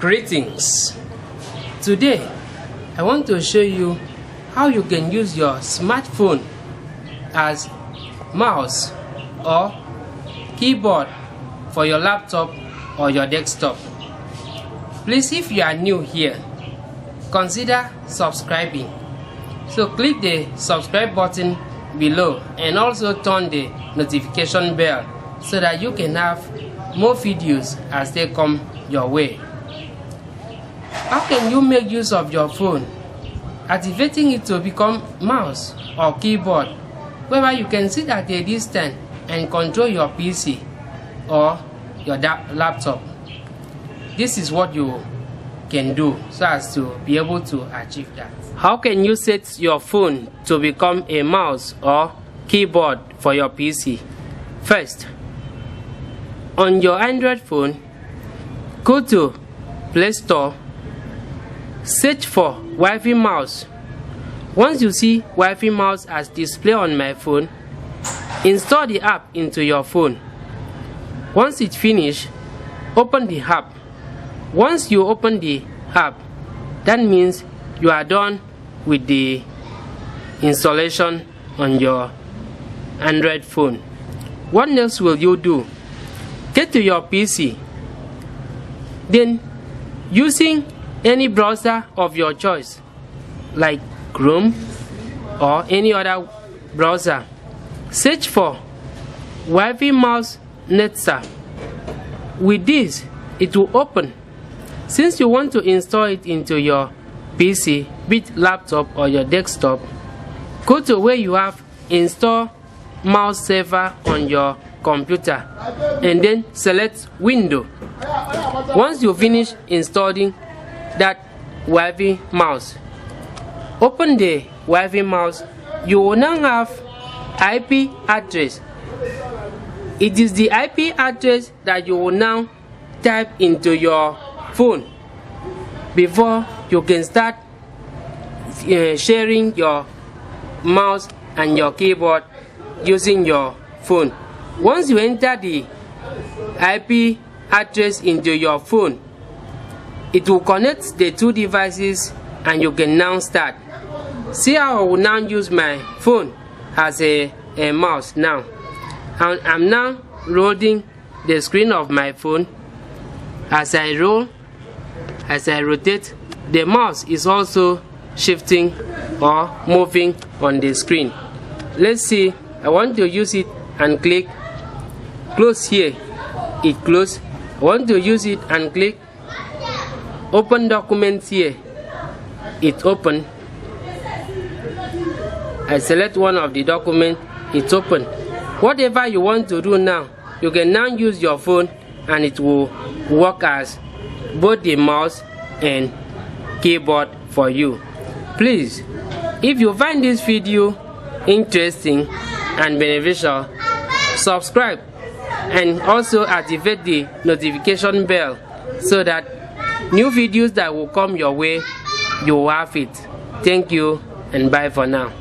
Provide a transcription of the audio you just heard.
Greetings. Today I want to show you how you can use your smartphone as mouse or keyboard for your laptop or your desktop. Please, if you are new here, consider subscribing. So click the subscribe button below and also turn the notification bell so that you can have more videos as they come your way. How can you make use of your phone? Activating it to become mouse or keyboard, whereby you can sit at a distance and control your PC or your laptop. This is what you can do so as to be able to achieve that. How can you set your phone to become a mouse or keyboard for your PC? First, on your Android phone, go to Play Store, search for Wi-Fi mouse. Once you see Wi-Fi mouse as displayed on my phone, install the app into your phone. Once it's finished, open the app. Once you open the app, that means you are done with the installation on your Android phone. What else will you do? Get to your PC. Then, using any browser of your choice, like Chrome or any other browser, search for Wi-Fi mouse Netsa. With this, it will open. Since you want to install it into your PC, be it laptop or your desktop, go to where you have install mouse saver on your computer and then select window. Once you finish installing that Wi-Fi mouse, open the Wi-Fi mouse. You will now have IP address. It is the IP address that you will now type into your phone before you can start sharing your mouse and your keyboard using your phone. Once you enter the IP address into your phone, it will connect the two devices and you can now start. See how I will now use my phone as a mouse now. And I'm now rolling the screen of my phone. As I roll, as I rotate, the mouse is also shifting or moving on the screen. Let's see, I want to use it and click close here. It close. I want to use it and click open documents here. It open. I select one of the documents. It open. Whatever you want to do now, you can now use your phone and it will work as both the mouse and keyboard for you. Please, if you find this video interesting and beneficial, subscribe and also activate the notification bell so that new videos that will come your way, you will have it. Thank you and bye for now.